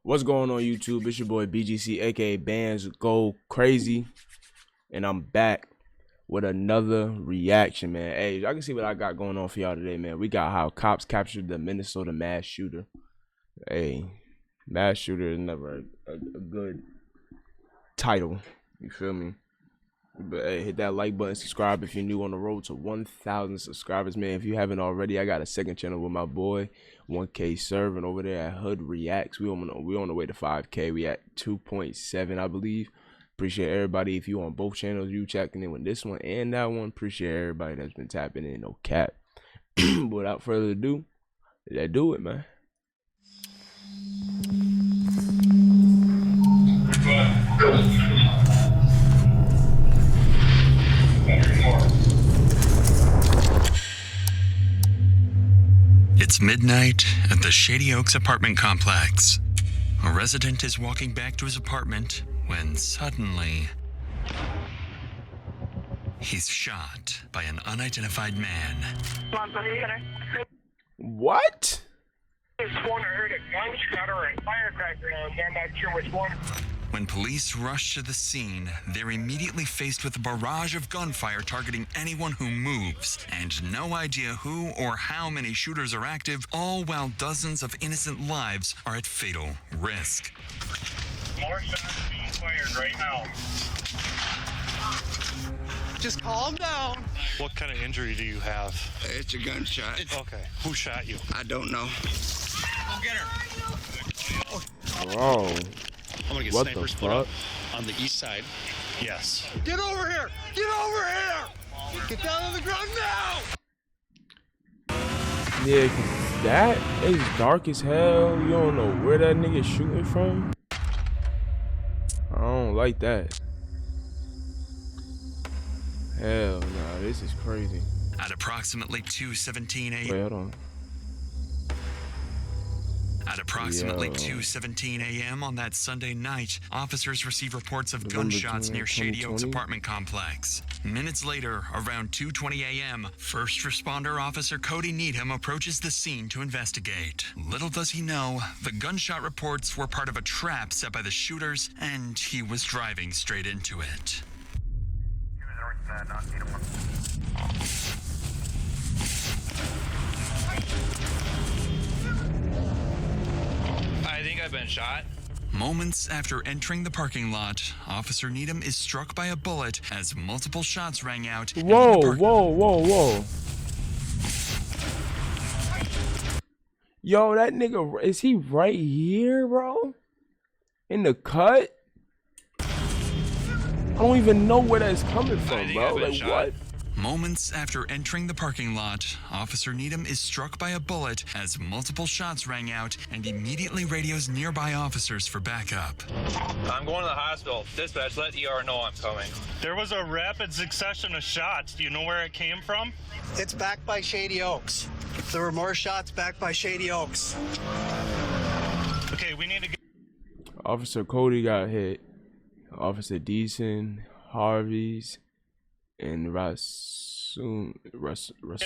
What's going on YouTube? It's your boy BGC, aka Bands Go Crazy, and I'm back with another reaction, man. Hey, y'all can see what I got going on for y'all today, man. We got how cops captured the Minnesota mass shooter. Hey, mass shooter is never a good title. You feel me? But hey, hit that like button, subscribe if you're new on the road to 1,000 subscribers, man. If you haven't already, I got a second channel with my boy 1K serving over there at Hood Reacts. We on the way to 5K. We at 2.7, I believe. Appreciate everybody. If you on both channels, you checking in with this one and that one. Appreciate everybody that's been tapping in. No cap. Without further ado, let's do it, man. It's midnight at the Shady Oaks apartment complex. A resident is walking back to his apartment when suddenly he's shot by an unidentified man. What? I heard a gunshot or a firecracker, and I'm not sure which one. When police rush to the scene, they're immediately faced with a barrage of gunfire targeting anyone who moves, and no idea who or how many shooters are active, all while dozens of innocent lives are at fatal risk. More shots being fired right now. Just calm down. What kind of injury do you have? It's a gunshot. Okay. Who shot you? I don't know. Go get her. Whoa. I'm gonna get What snipers the put up fuck? on the east side. Yes. Get over here! Get over here! Get down on the ground now! Yeah, 'cause that is dark as hell. You don't know where that nigga shooting from. I don't like that. Hell nah, this is crazy. At approximately 2:17 Wait, a.m. hold on. At approximately Yo. 2:17 a.m. on that Sunday night, officers received reports of November gunshots 20th, near Shady Oaks 2020. apartment complex. Minutes later, around 2:20 a.m., first responder officer Cody Needham approaches the scene to investigate. Little does he know, the gunshot reports were part of a trap set by the shooters, and he was driving straight into it. I think I've been shot. Moments after entering the parking lot, Officer Needham is struck by a bullet as multiple shots rang out. Whoa, whoa. Yo, that nigga, is he right here, bro? In the cut? I don't even know where that's coming from, bro. Like, what? Moments after entering the parking lot, Officer Needham is struck by a bullet as multiple shots rang out and immediately radios nearby officers for backup. I'm going to the hospital. Dispatch, let ER know I'm coming. There was a rapid succession of shots. Do you know where it came from? It's back by Shady Oaks. There were more shots back by Shady Oaks. Okay, we need to get... Officer Cody got hit. Officer Deason, Harvey's, and Get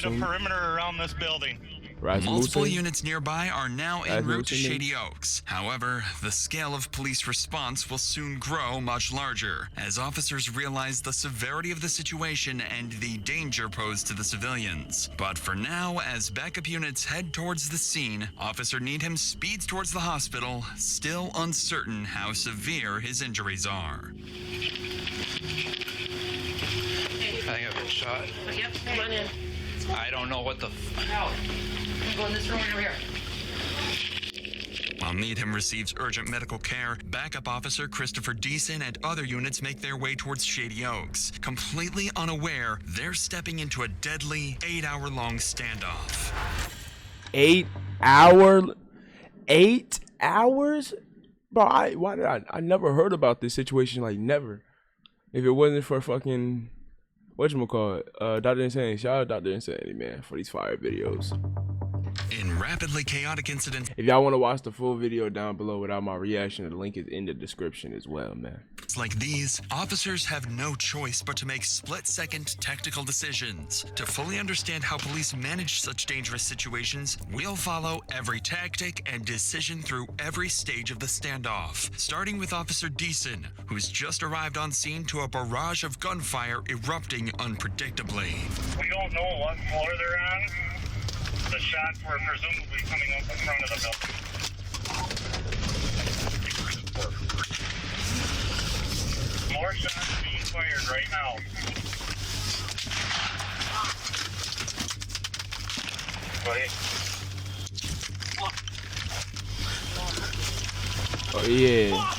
a perimeter around this building. Multiple units nearby are now en route to Rasmussen. Shady Oaks. However, the scale of police response will soon grow much larger as officers realize the severity of the situation and the danger posed to the civilians. But for now, as backup units head towards the scene, Officer Needham speeds towards the hospital, still uncertain how severe his injuries are. I think I've been shot. Yep, come on in. I don't know what the Out. Go in this room over here. While Needham receives urgent medical care, backup officer Christopher Deason and other units make their way towards Shady Oaks. Completely unaware, they're stepping into a deadly 8-hour-long standoff. 8 hours? Bro, I never heard about this situation, like never. If it wasn't for fucking, whatchamacallit, Dr. Insanity. Shout out Dr. Insanity, man, for these fire videos. In rapidly chaotic incidents If y'all want to watch the full video down below without my reaction, the link is in the description as well, man. like these, officers have no choice but to make split-second tactical decisions. To fully understand how police manage such dangerous situations, we'll follow every tactic and decision through every stage of the standoff, starting with Officer Deason, who's just arrived on scene to a barrage of gunfire erupting unpredictably. We don't know what floor they're on. The shots were presumably coming up in front of the building. More shots being fired right now. Buddy. Oh yeah.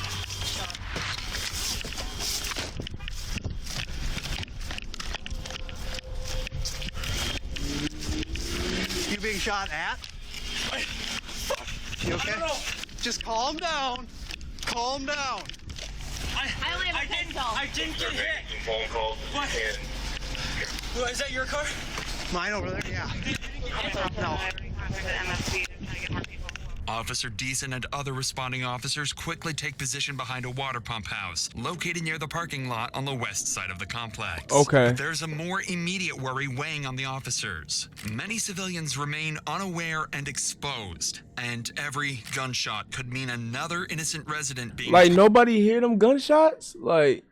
You being shot at? You okay? Just calm down. Calm down. I only have a pistol. I didn't get hit. Some phone calls. What? Is that your car? Mine over there? Yeah. No. Officer Deason and other responding officers quickly take position behind a water pump house, located near the parking lot on the west side of the complex. Okay. But there's a more immediate worry weighing on the officers. Many civilians remain unaware and exposed, and every gunshot could mean another innocent resident being... Like, nobody hear them gunshots? Like,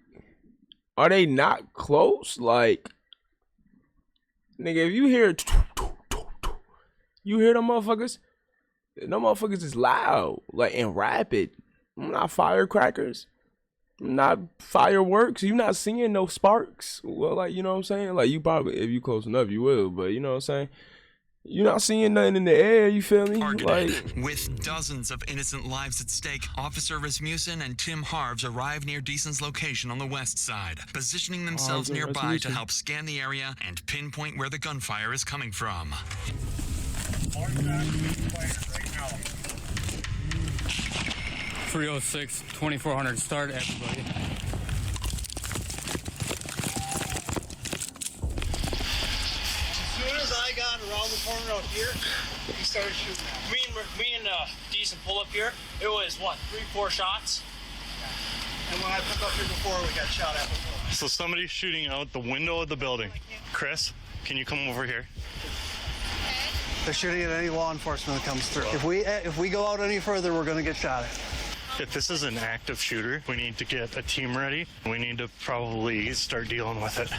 are they not close? Like, nigga, if you hear... You hear them motherfuckers? Them motherfuckers is loud, like, and rapid. Not firecrackers. Not fireworks. You not seeing no sparks. Well, like, you know what I'm saying? Like, you probably, if you close enough, you will. But, you know what I'm saying? You're not seeing nothing in the air, you feel me? Targeted. Like, with dozens of innocent lives at stake, Officer Rasmussen and Tim Harves arrive near Deason's location on the west side, positioning themselves nearby to help scan the area and pinpoint where the gunfire is coming from. More shots being fired right now. 306, 2400, start everybody. As soon as I got around the corner out here, he started shooting at me. Me and Deason pull up here. It was what, 3-4 shots? And when I took up here before, we got shot at before. So somebody's shooting out the window of the building. Chris, can you come over here? They're shooting at any law enforcement that comes through. If we go out any further, we're going to get shot at. If this is an active shooter, we need to get a team ready. We need to probably start dealing with it.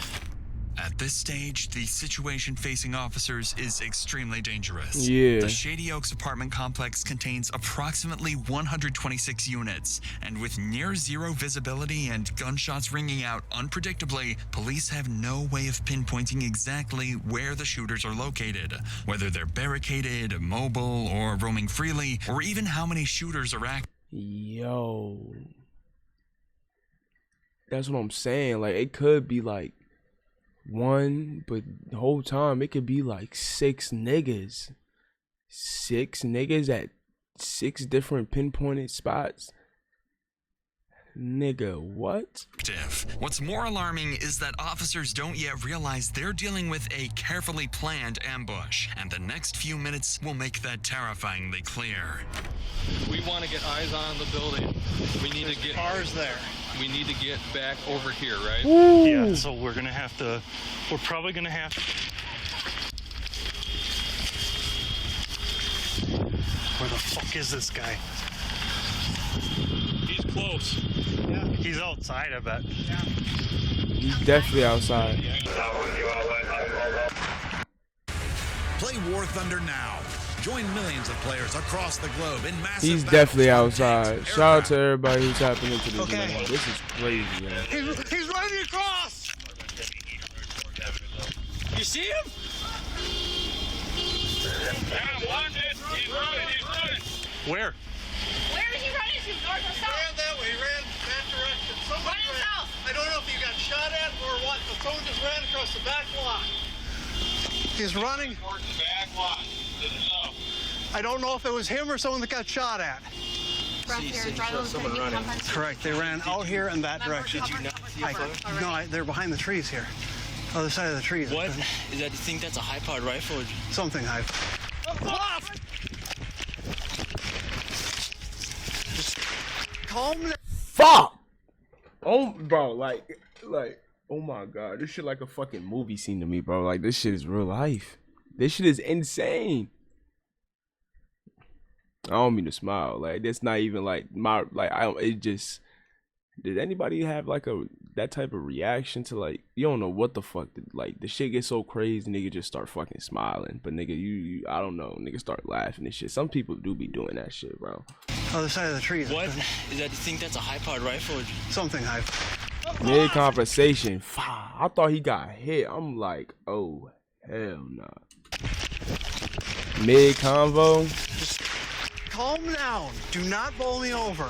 At this stage, the situation facing officers is extremely dangerous. Yeah. The Shady Oaks apartment complex contains approximately 126 units, and with near zero visibility and gunshots ringing out unpredictably, police have no way of pinpointing exactly where the shooters are located, whether they're barricaded, mobile, or roaming freely, or even how many shooters are active. yo. That's what I'm saying. Like, it could be like one, but the whole time it could be like 6 niggas. 6 niggas at 6 different pinpointed spots. Nigga, what? What's more alarming is that officers don't yet realize they're dealing with a carefully planned ambush, and the next few minutes will make that terrifyingly clear. We want to get eyes on the building. We need to get cars there. We need to get back over here, right? Ooh. Yeah, so we're probably gonna have to. Where the fuck is this guy? He's close. Yeah, he's outside, I bet. Yeah. He's definitely outside. Play War Thunder now. Join millions of players across the globe in massive He's battles definitely on outside. tanks, Shout out aircraft. to everybody who's tapping into this, Okay. man. This is crazy, man. He's running across! You see him? Yeah, watch it. He's running. Where? Where is he running to? North or He south? ran that way, he ran that direction. Somebody Running ran. south. I don't know if he got shot at or what, but someone just ran across the back lot. He's running. Towards the back lot. To the south. I don't know if it was him or someone that got shot at. Correct, they ran out here in that direction. Did you not see they're behind the trees here. Other side of the trees. What? Is that, you think that's a high-powered rifle? Something high. Just calm down. Fuck! Oh, bro, like, oh my god, this shit like a fucking movie scene to me, bro. Like, this shit is real life. This shit is insane. I don't mean to smile. Like, that's not even like my, like, I don't, it just, did anybody have like that type of reaction to, like, you don't know what the fuck, like, the shit gets so crazy, nigga just start fucking smiling. But nigga, you I don't know, nigga start laughing and shit. Some people do be doing that shit, bro. Other side of the trees. What? Is that, you think that's a high-powered rifle? Something high. Mid conversation, I thought he got hit. I'm like, oh hell no. Mid convo. Just calm down. Do not bowl me over.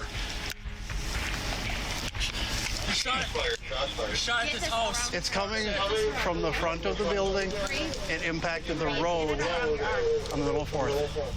Shot at this house. It's coming from the front of the building. It impacted the road on the middle fourth.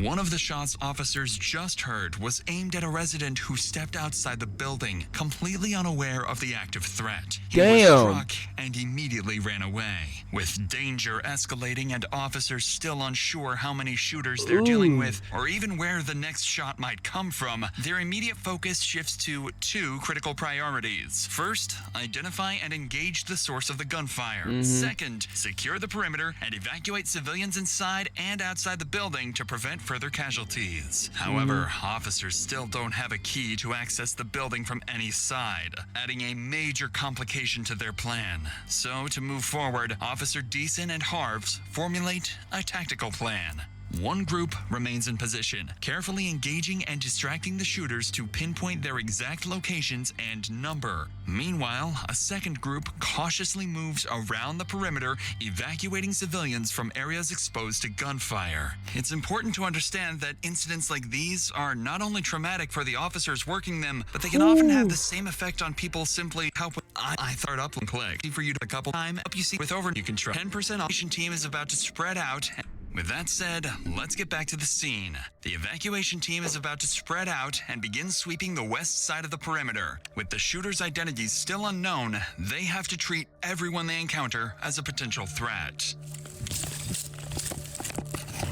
One of the shots officers just heard was aimed at a resident who stepped outside the building, completely unaware of the active threat. He was struck and immediately ran away. With danger escalating and officers still unsure how many shooters they're dealing with, or even where the next shot might come from, their immediate focus shifts to two critical priorities. First, identify and engage the source of the gunfire. Second, secure the perimeter and evacuate civilians inside and outside the building to prevent further casualties. However, officers still don't have a key to access the building from any side, adding a major complication to their plan. So, to move forward, Officer Deason and Harves formulate a tactical plan. One group remains in position, carefully engaging and distracting the shooters to pinpoint their exact locations and number. Meanwhile, a second group cautiously moves around the perimeter, evacuating civilians from areas exposed to gunfire. It's important to understand that incidents like these are not only traumatic for the officers working them, but they can often have the same effect on people simply help with I thought up and click. For you to a couple time up you see with over you can try 10% operation team is about to spread out. With that said, let's get back to the scene. The evacuation team is about to spread out and begin sweeping the west side of the perimeter. With the shooter's identities still unknown, they have to treat everyone they encounter as a potential threat.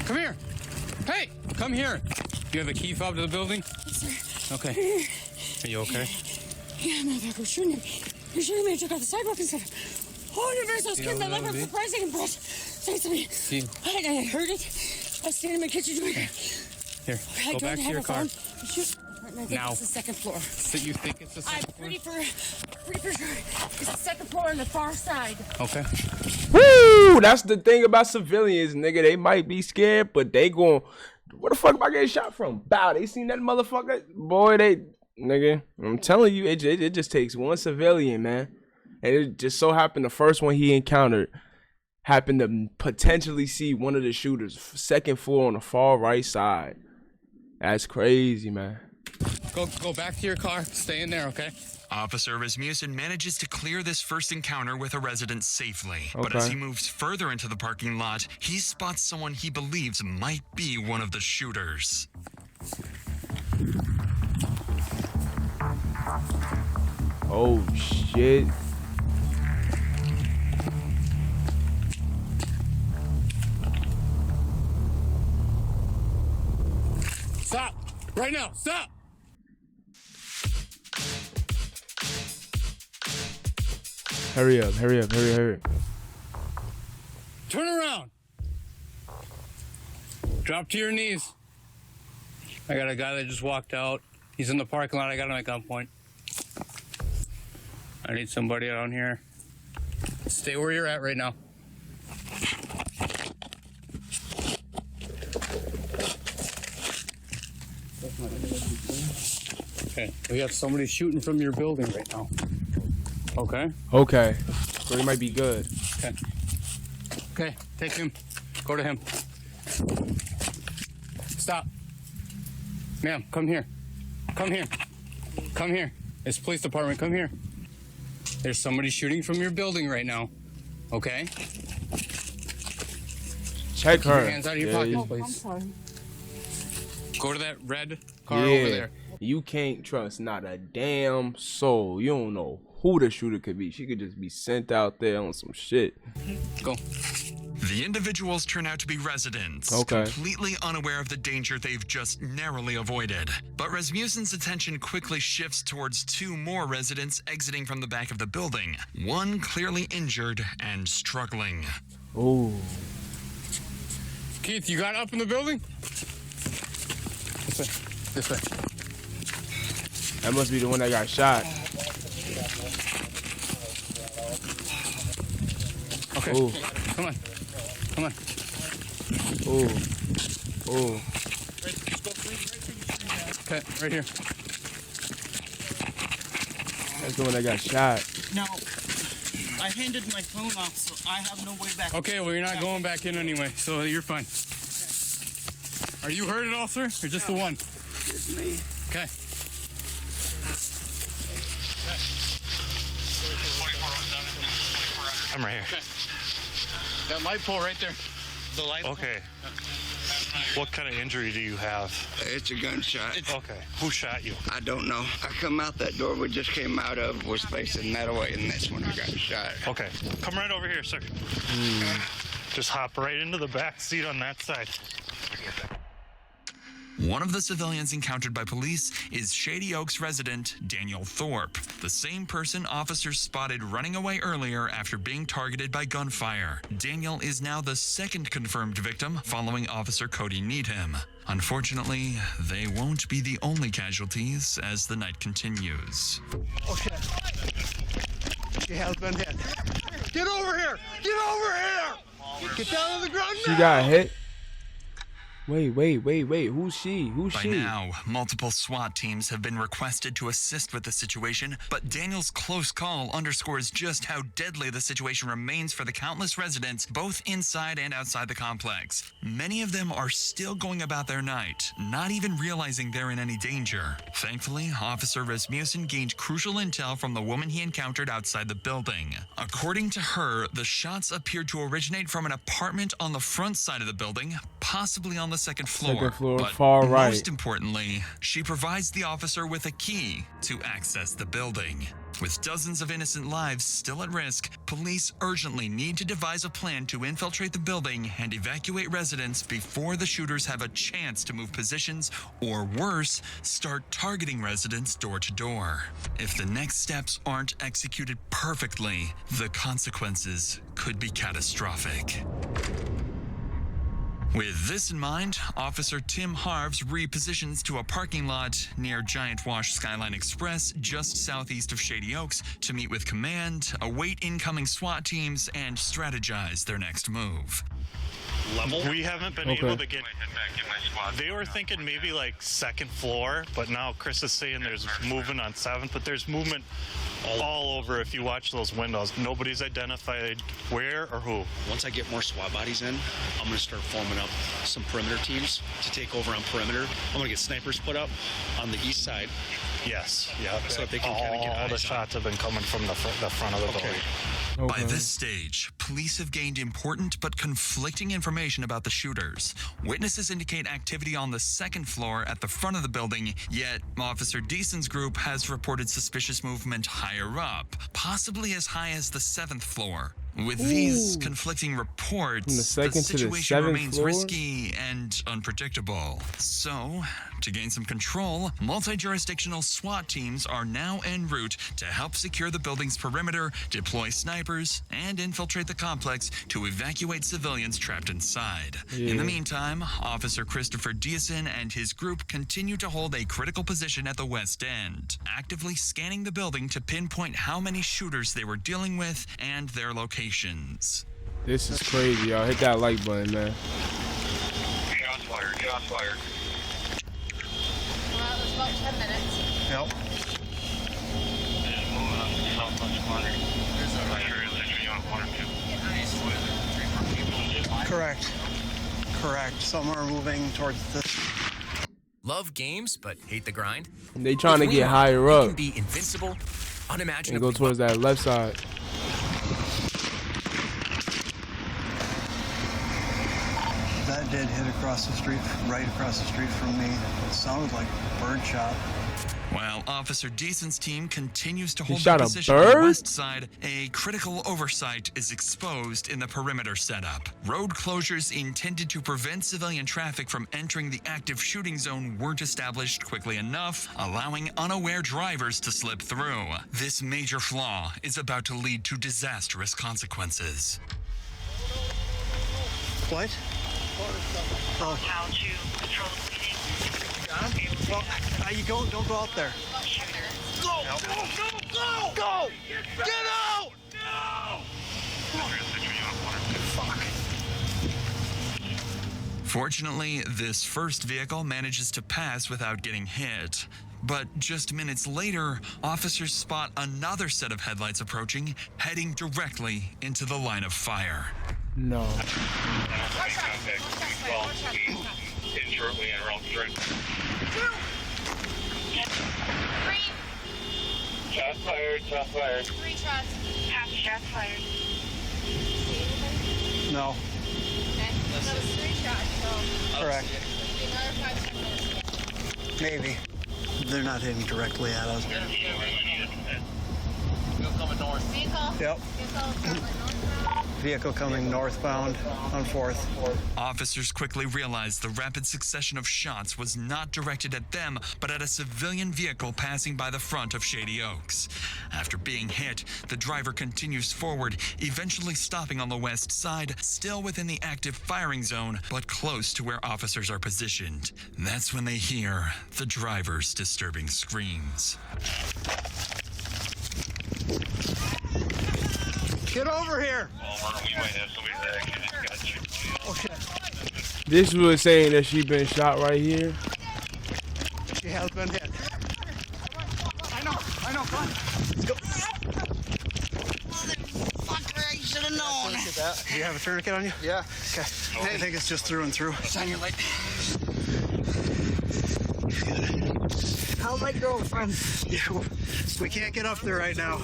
Come here. Hey, come here. Do you have a key fob to the building? Yes, sir. Okay. Are you okay? Yeah, motherfucker was shooting at me. He was shooting at me and took out the sidewalk and stuff. Oh, and there's those kids that live for president, Brett. Say to me. I heard it. I stand in my kitchen doing it. Here, go back to your car. Now. It's the second floor. So you think it's the second floor? I'm pretty for sure. It's the second floor on the far side. Okay. Woo! That's the thing about civilians, nigga. They might be scared, but they gon' where the fuck am I getting shot from? Bow, they seen that motherfucker? Boy, nigga, I'm telling you, it just takes one civilian, man. And it just so happened the first one he encountered happened to potentially see one of the shooters, second floor on the far right side. That's crazy, man. Go back to your car. Stay in there, okay? Officer Rasmussen manages to clear this first encounter with a resident safely. But as he moves further into the parking lot, he spots someone he believes might be one of the shooters. Oh, shit. Stop! Right now! Stop! Hurry up, hurry up, hurry up. Turn around! Drop to your knees. I got a guy that just walked out. He's in the parking lot. I got him at gunpoint. I need somebody around here. Stay where you're at right now. Okay, we have somebody shooting from your building right now. Okay? Okay. So he might be good. Okay. Okay, take him. Go to him. Stop. Ma'am, come here. Come here. Come here. It's police department. Come here. There's somebody shooting from your building right now. Okay? Check Keep her. your hands out of your pockets, please. I'm sorry. Go to that red car over there. You can't trust not a damn soul. You don't know who the shooter could be. She could just be sent out there on some shit. Go. The individuals turn out to be residents, completely unaware of the danger they've just narrowly avoided. But Rasmussen's attention quickly shifts towards 2 more residents exiting from the back of the building, one clearly injured and struggling. Oh. Keith, you got up in the building? This way. This way. That must be the one that got shot. Okay. Ooh. Come on. Come on. Oh. Oh. Okay, right here. That's the one that got shot. No. I handed my phone off, so I have no way back. Okay, well, you're not going back in anyway, so you're fine. Are you hurt at all, sir? Or just the one? Just me. Okay. I'm right here. Okay. That light pole right there. The light. Okay. What kind of injury do you have? It's a gunshot. Okay. Who shot you? I don't know. I come out that door we just came out of, was facing that way, and that's when I got shot. Okay. Come right over here, sir. Just hop right into the back seat on that side. One of the civilians encountered by police is Shady Oaks resident Daniel Thorpe, the same person officers spotted running away earlier after being targeted by gunfire. Daniel is now the second confirmed victim following Officer Cody Needham. Unfortunately, they won't be the only casualties as the night continues. Okay. She has been hit. Get over here! Get over here! Get down on the ground now! She got hit? Wait. Who's she? By now, multiple SWAT teams have been requested to assist with the situation, but Daniel's close call underscores just how deadly the situation remains for the countless residents, both inside and outside the complex. Many of them are still going about their night, not even realizing they're in any danger. Thankfully, Officer Rasmussen gained crucial intel from the woman he encountered outside the building. According to her, the shots appeared to originate from an apartment on the front side of the building, possibly on the second floor, but far right. Most importantly, she provides the officer with a key to access the building. With dozens of innocent lives still at risk, police urgently need to devise a plan to infiltrate the building and evacuate residents before the shooters have a chance to move positions, or worse, start targeting residents door to door. If the next steps aren't executed perfectly, the consequences could be catastrophic. With this in mind, Officer Tim Harves repositions to a parking lot near Giant Wash Skyline Express just southeast of Shady Oaks to meet with command, await incoming SWAT teams, and strategize their next move. We haven't been able to get. They were thinking maybe like second floor, but now Chris is saying there's movement on 7th, but there's movement all over if you watch those windows. Nobody's identified where or who. Once I get more SWAT bodies in, I'm going to start forming up some perimeter teams to take over on perimeter. I'm going to get snipers put up on the east side. Yes, yeah. So that they can kind of get all the shots have been coming from the front of the building. By this stage, police have gained important but conflicting information about the shooters. Witnesses indicate activity on the second floor at the front of the building, yet Officer Deason's group has reported suspicious movement higher up, possibly as high as the 7th floor. With these conflicting reports, the situation remains risky and unpredictable. So, to gain some control, multi-jurisdictional SWAT teams are now en route to help secure the building's perimeter, deploy snipers, and infiltrate the complex to evacuate civilians trapped inside. In the meantime, Officer Christopher Deason and his group continue to hold a critical position at the west end, actively scanning the building to pinpoint how many shooters they were dealing with and their locations. This is crazy, y'all. Hit that like button, man. Shots fired, shots fired. Well, it was about 10 minutes. Yep. Correct. Some are moving towards this. Love games, but hate the grind? They trying to get higher up. Can be invincible, unimaginably. And go towards that left side. That did hit across the street, right across the street from me. It sounded like a bird shot. While Officer Decent's team continues to He hold shot their a position on the bird? west side, a critical oversight is exposed in the perimeter setup. Road closures intended to prevent civilian traffic from entering the active shooting zone weren't established quickly enough, allowing unaware drivers to slip through. This major flaw is about to lead to disastrous consequences. What? Oh. How to control the bleeding. Well, you don't go out there. Go! Go! Get out! Fortunately, this first vehicle manages to pass without getting hit. But just minutes later, officers spot another set of headlights approaching, heading directly into the line of fire. No. Shots fired, shots fired. 3 shots. Half shots fired. No. Okay. That was 3 shots, so. Correct. Another 5 seconds. Maybe. They're not hitting directly at us. Vehicle coming north. Vehicle. Yep. Vehicle coming northbound on 4th. Officers quickly realized the rapid succession of shots was not directed at them, but at a civilian vehicle passing by the front of Shady Oaks. After being hit, the driver continues forward, eventually stopping on the west side, still within the active firing zone, but close to where officers are positioned. That's when they hear the driver's disturbing screams. Get over here! We might have somebody that actually got you. Oh shit. This was saying that she been shot right here. She has been hit. I know, come on. Let's go. Motherfucker, I should have known. Do you have a tourniquet on you? Yeah. Okay. I think it's just through and through. Shine your light. How's my girlfriend? Yeah, we can't get up there right now.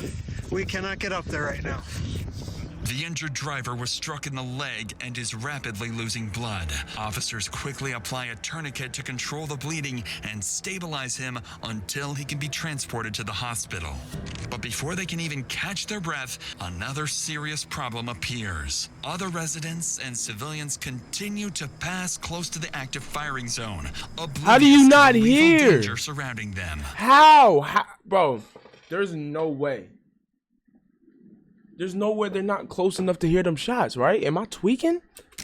We cannot get up there right now. The injured driver was struck in the leg and is rapidly losing blood. Officers quickly apply a tourniquet to control the bleeding and stabilize him until he can be transported to the hospital. But before they can even catch their breath, another serious problem appears. Other residents and civilians continue to pass close to the active firing zone. How do you not lethal hear? danger surrounding them. How? Bro, there's no way. There's no way they're not close enough to hear them shots, right? Am I tweaking?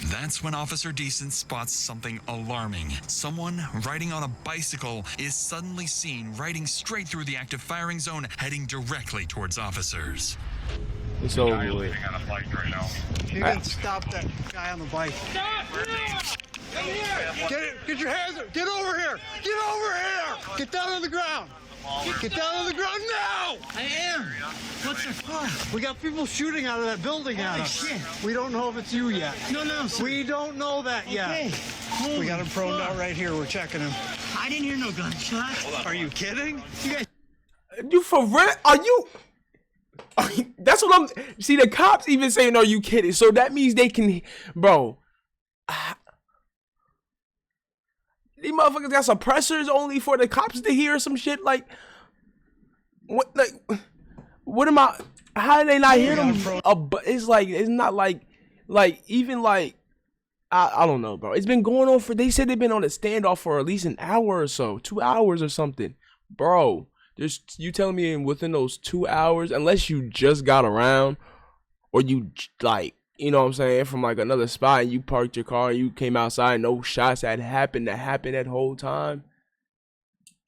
That's when Officer Decent spots something alarming. Someone riding on a bicycle is suddenly seen riding straight through the active firing zone, heading directly towards officers. It's over with. You can stop that guy on the bike. Get your hands up. Get over here. Get over here. Get down on the ground. Get down on the ground now! I am. What's the fuck? We got people shooting out of that building at us. Shit. We don't know if it's you yet. No, sir. We don't know that yet. Okay. We got him proned out right here. We're checking him. I didn't hear no gunshots. Are you kidding? You guys. You for real? Are you? That's what I'm. See, the cops even saying, "Are you kidding?" So that means they can, bro. These motherfuckers got suppressors only for the cops to hear some shit. Like, what? Like, what am I? How do they not hear them? But it's like, it's not like even like, I don't know, bro. It's been going on for. They said they've been on a standoff for at least an hour or so, 2 hours or something, bro. You telling me within those 2 hours, unless you just got around, or you like. You know what I'm saying? From like another spot and you parked your car and you came outside, no shots had happened that whole time.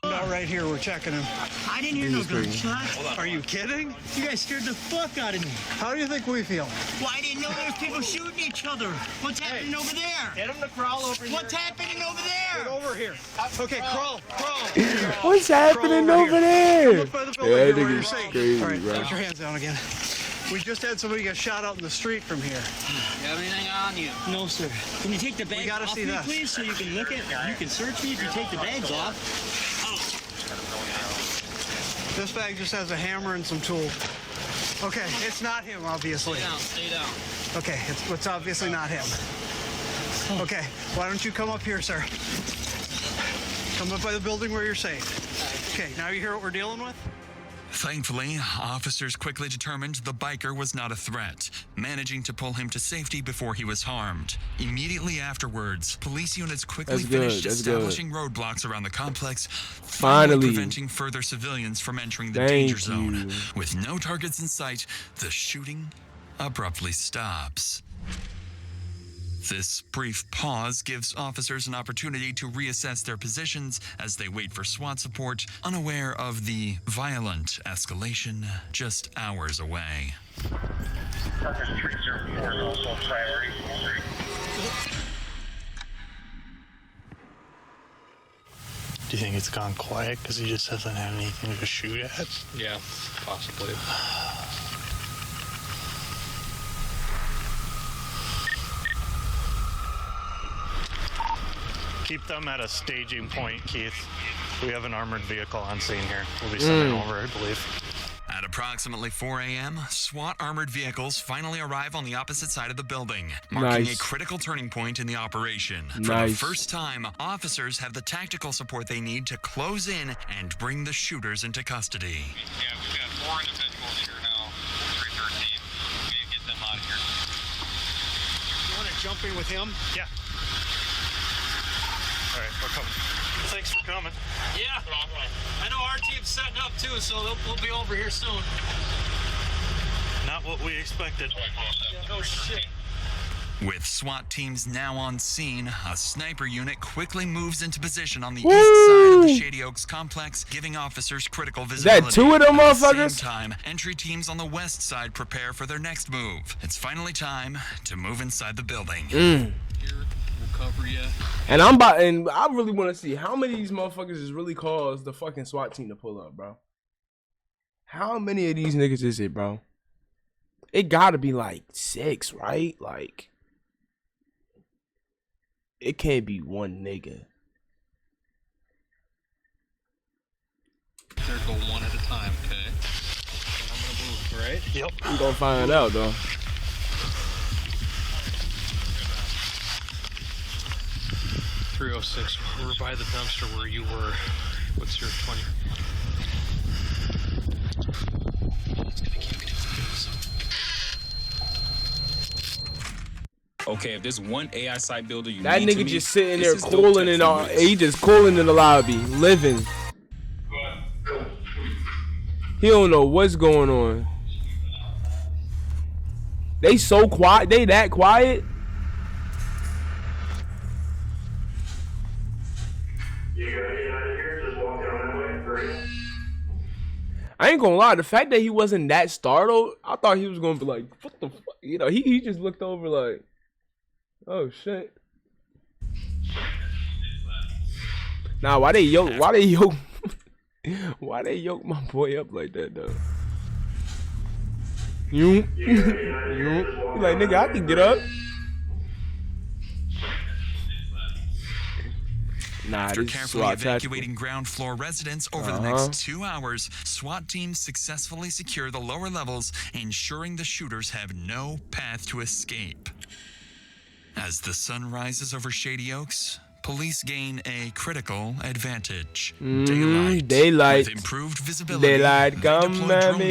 Not right here, we're checking him. I didn't hear no gunshots. Are you kidding? You guys scared the fuck out of me. How do you think we feel? Well, I didn't know there was people shooting each other. What's happening over there? Get him to crawl over here. What's happening over there? Get over here. Okay, crawl. What's happening over there? Come up by the building here where you're safe. Crazy, all right, bro. put your hands down again. We just had somebody get shot out in the street from here. You have anything on you? No, sir. Can you take the bags gotta off see me, this. please, so you can look at? You can search me if you take the bags off. This bag just has a hammer and some tools. Okay, it's not him, obviously. Stay down. Okay, it's obviously not him. Okay, why don't you come up here, sir? Come up by the building where you're safe. Okay, now you hear what we're dealing with? Thankfully, officers quickly determined the biker was not a threat, managing to pull him to safety before he was harmed. Immediately afterwards, police units quickly finished establishing roadblocks around the complex, finally preventing further civilians from entering the danger zone. With no targets in sight, the shooting abruptly stops. This brief pause gives officers an opportunity to reassess their positions as they wait for SWAT support, unaware of the violent escalation just hours away. Purpose 304 is also priority. Do you think it's gone quiet because he just hasn't had anything to shoot at? Yeah, possibly. Keep them at a staging point, Keith. We have an armored vehicle on scene here. We'll be sending over, I believe. At approximately 4 a.m., SWAT armored vehicles finally arrive on the opposite side of the building, marking a critical turning point in the operation. For the first time, officers have the tactical support they need to close in and bring the shooters into custody. Yeah, we've got 4 individuals here now, 313. We need to get them out of here. You want to jump in with him? Yeah. All right, we're coming. Thanks for coming. Yeah, I know our team's setting up too, so we'll be over here soon. Not what we expected. No shit. With SWAT teams now on scene, a sniper unit quickly moves into position on the east side of the Shady Oaks complex, giving officers critical visibility. Is that 2 of them motherfuckers? At the same time, entry teams on the west side prepare for their next move. It's finally time to move inside the building. Here, we'll cover you. And I really want to see how many of these motherfuckers is really caused the fucking SWAT team to pull up, bro. How many of these niggas is it, bro? It gotta be like 6, right? Like, it can't be one nigga. They're going one at a time, okay? And I'm gonna move, right? Yep. We gonna find out, though. 306, we're by the dumpster where you were. What's your 20? Okay, if there's one AI site builder you that need nigga to just meet, sitting there cooling in our, he just cooling in the lobby, living. He don't know what's going on. They so quiet, they that quiet. You gotta get out of here, just walk down that way. Hurry. I ain't gonna lie, the fact that he wasn't that startled, I thought he was gonna be like, what the fuck? You know, he just looked over like, oh shit. Nah, why they yoke my boy up like that though? You like, nigga, I can get up. Nah, after carefully evacuating ground floor residents over the next 2 hours, SWAT teams successfully secure the lower levels, ensuring the shooters have no path to escape. As the sun rises over Shady Oaks, police gain a critical advantage. Daylight. With improved visibility, they deploy drones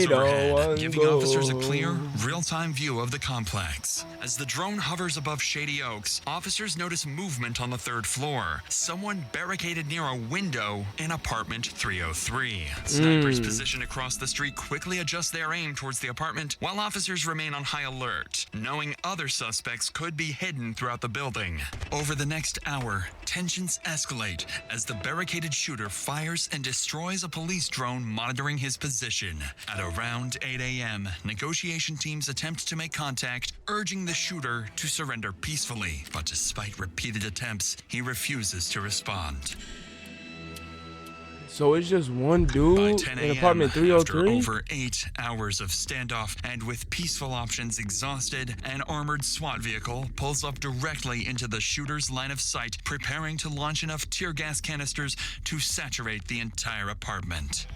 overhead, giving officers a clear, real-time view of the complex. As the drone hovers above Shady Oaks, officers notice movement on the 3rd floor. Someone barricaded near a window in apartment 303. Snipers positioned across the street quickly adjust their aim towards the apartment, while officers remain on high alert, knowing other suspects could be hidden throughout the building. Over the next hour, tensions escalate as the barricaded shooter fires and destroys a police drone monitoring his position. At around 8 a.m., negotiation teams attempt to make contact, urging the shooter to surrender peacefully. But despite repeated attempts, he refuses to respond. So it's just one dude in apartment 303? After over 8 hours of standoff and with peaceful options exhausted, an armored SWAT vehicle pulls up directly into the shooter's line of sight, preparing to launch enough tear gas canisters to saturate the entire apartment.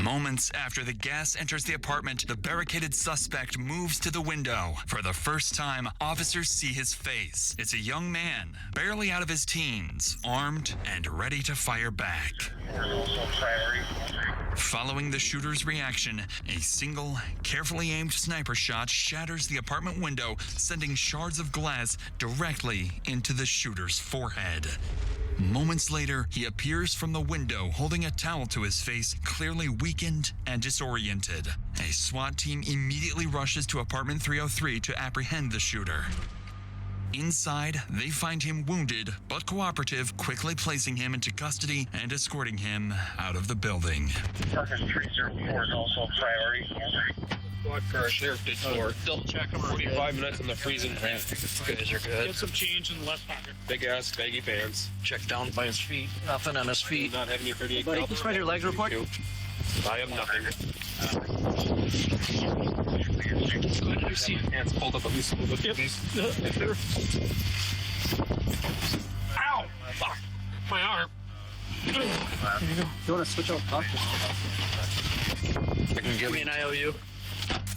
Moments after the gas enters the apartment, the barricaded suspect moves to the window. For the first time, officers see his face. It's a young man, barely out of his teens, armed and ready to fire back. Following the shooter's reaction, a single, carefully aimed sniper shot shatters the apartment window, sending shards of glass directly into the shooter's forehead. Moments later, he appears from the window holding a towel to his face, clearly weakened and disoriented. A SWAT team immediately rushes to apartment 303 to apprehend the shooter. Inside, they find him wounded but cooperative, quickly placing him into custody and escorting him out of the building. Marcus 304 is also priority. Squad car, sheriff did 4. Double check him. 45 minutes in the freezing. Guys are good. Get some change in the left pocket. Big ass baggy pants. Check down by his feet. Nothing on his feet. Not having your 38. Buddy, can you spread your legs real quick? I have nothing. Good. You see hands pulled up at least a little bit. Ow! Fuck. My arm. There you go. You want to switch out doctors? Give me an IOU.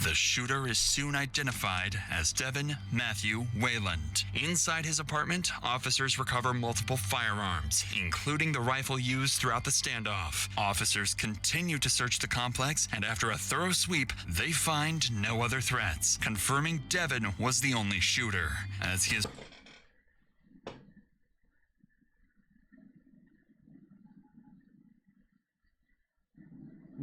The shooter is soon identified as Devin Matthew Wayland. Inside his apartment, officers recover multiple firearms, including the rifle used throughout the standoff. Officers continue to search the complex, and after a thorough sweep, they find no other threats, confirming Devin was the only shooter, as he is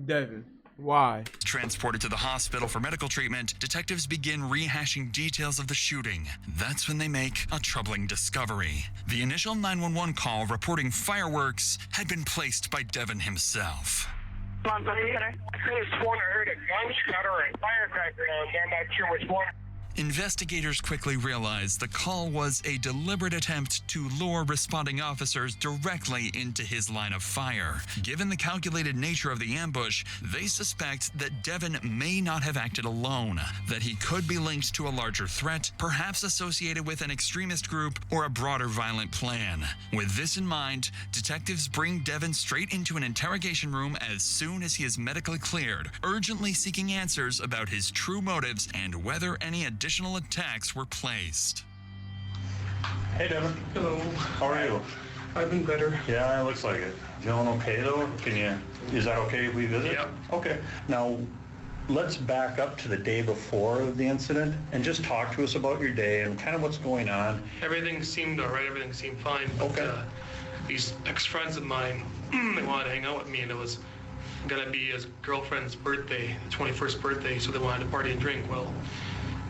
Devin. Why? transported to the hospital for medical treatment. Detectives begin rehashing details of the shooting. That's when they make a troubling discovery. The initial 911 call reporting fireworks had been placed by Devin himself. I could have sworn I heard a gunshot or a firecracker on there. I'm not sure which one. Investigators quickly realized the call was a deliberate attempt to lure responding officers directly into his line of fire. Given the calculated nature of the ambush, they suspect that Devin may not have acted alone, that he could be linked to a larger threat, perhaps associated with an extremist group or a broader violent plan. With this in mind, detectives bring Devin straight into an interrogation room as soon as he is medically cleared, urgently seeking answers about his true motives and whether any additional attacks were placed. Hey, Devin. Hello. How are you? I've been better. Yeah, it looks like it. Feeling okay, though? Is that okay if we visit? Yeah. Okay. Now, let's back up to the day before the incident and just talk to us about your day and kind of what's going on. Everything seemed all right. Everything seemed fine. But, Okay. These ex-friends of mine, they wanted to hang out with me, and it was gonna be his girlfriend's birthday, the 21st birthday, so they wanted to party and drink. Well,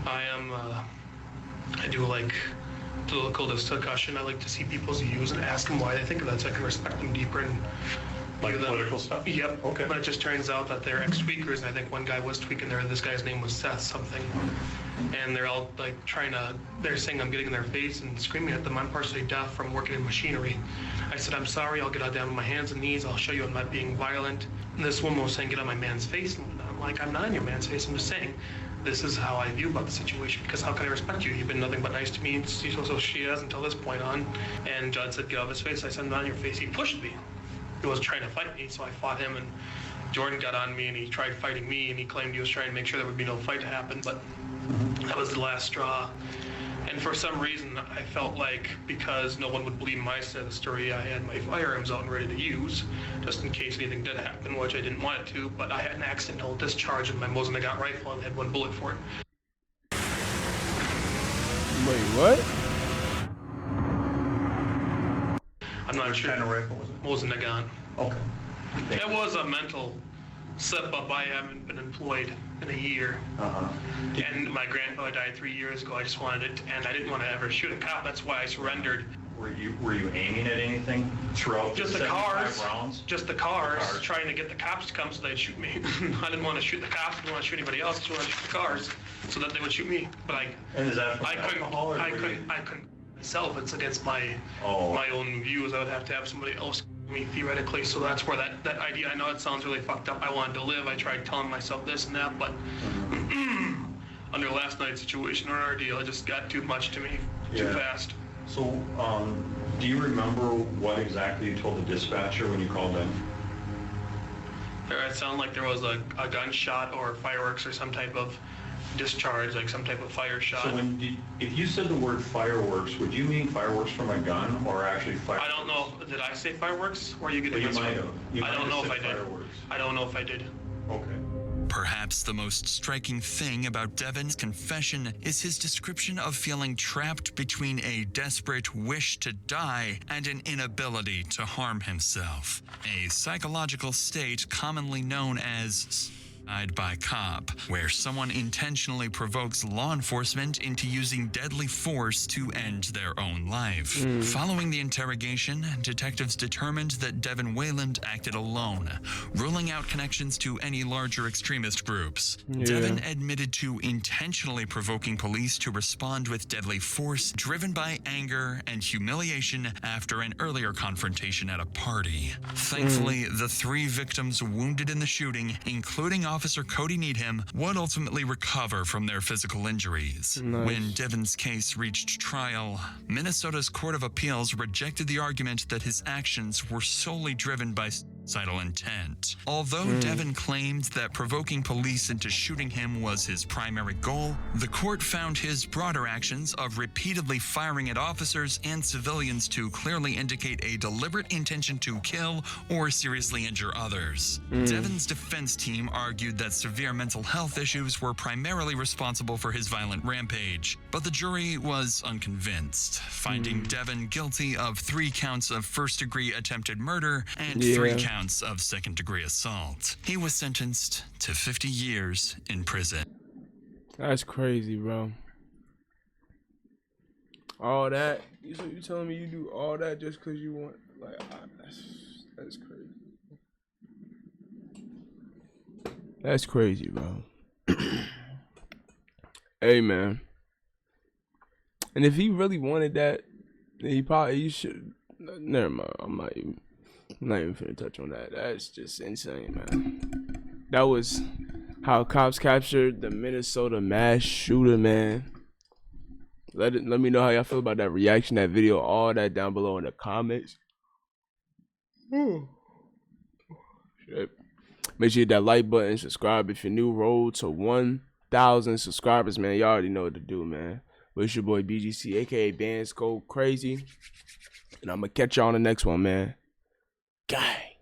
I do like political discussion. I like to see people's views and ask them why they think of that so I can respect them deeper and Like political stuff? Yep. Okay. But it just turns out that they're ex-tweakers, and I think one guy was tweaking there. This guy's name was Seth something. And they're all like they're saying I'm getting in their face and screaming at them. I'm partially deaf from working in machinery. I said, I'm sorry, I'll get down on my hands and knees. I'll show you I'm not being violent. And this woman was saying, get on my man's face. And I'm like, I'm not on your man's face. I'm just saying, this is how I view about the situation, because how can I respect you? You've been nothing but nice to me. So she has until this point on. And Judd said, get off his face. I said, I'm not on your face. He pushed me. He was trying to fight me, so I fought him, and Jordan got on me and he tried fighting me, and he claimed he was trying to make sure there would be no fight to happen, but that was the last straw. And for some reason, I felt like because no one would believe my side of the story, I had my firearms out and ready to use, just in case anything did happen, which I didn't want it to, but I had an accidental discharge in my Mosin-Nagant rifle and had one bullet for it. Wait, what? I'm not sure. What kind of rifle was it? Mosin-Nagant. Okay. It was a mental slip-up. I haven't been employed in a year. And my grandfather died 3 years ago. I just wanted it, and I didn't want to ever shoot a cop. That's why I surrendered. Were you aiming at anything throughout Just the the 75 cars. rounds? Just the cars, trying to get the cops to come so they'd shoot me. I didn't want to shoot the cops. I didn't want to shoot anybody else. I just wanted to shoot the cars so that they would shoot me. But And is that from alcohol, or I couldn't myself. It's against my own views. I would have to have somebody else me theoretically. So that's where that idea. I know it sounds really fucked up. I wanted to live. I tried telling myself this and that, but under last night's situation or our deal, it just got too much to me, too fast. So, do you remember what exactly you told the dispatcher when you called them? It sounded like there was a gunshot or fireworks or some type of discharge, like some type of fire shot. So if you said the word fireworks, would you mean fireworks from a gun or actually fireworks? I don't know. Did I say fireworks? Or are you getting You might have. I don't know if I did. Fireworks. I don't know if I did. Okay. Perhaps the most striking thing about Devin's confession is his description of feeling trapped between a desperate wish to die and an inability to harm himself, a psychological state commonly known as suicide by cop, where someone intentionally provokes law enforcement into using deadly force to end their own life. Following the interrogation, detectives determined that Devin Wayland acted alone, ruling out connections to any larger extremist groups. Devin admitted to intentionally provoking police to respond with deadly force, driven by anger and humiliation after an earlier confrontation at a party. Thankfully, the 3 victims wounded in the shooting, including Officer Cody Needham, would ultimately recover from their physical injuries. When Devin's case reached trial, Minnesota's Court of Appeals rejected the argument that his actions were solely driven by suicidal intent. Although Devin claimed that provoking police into shooting him was his primary goal, the court found his broader actions of repeatedly firing at officers and civilians to clearly indicate a deliberate intention to kill or seriously injure others. Devin's defense team argued that severe mental health issues were primarily responsible for his violent rampage, but the jury was unconvinced, finding Devin guilty of 3 counts of first-degree attempted murder and 3 counts of second-degree assault. He was sentenced to 50 years in prison. That's crazy, bro. All that? So you telling me you do all that just because you want, like, that's crazy. That's crazy, bro. Hey, man. And if he really wanted that, then he should. Never mind. I'm not even finna touch on that. That's just insane, man. That was how cops captured the Minnesota mass shooter, man. Let me know how y'all feel about that reaction, that video, all that down below in the comments. Shit. Make sure you hit that like button, subscribe if you're new. Road to 1,000 subscribers, man. Y'all already know what to do, man. But it's your boy BGC, aka Bands Go Crazy. And I'm gonna catch y'all on the next one, man. Gang.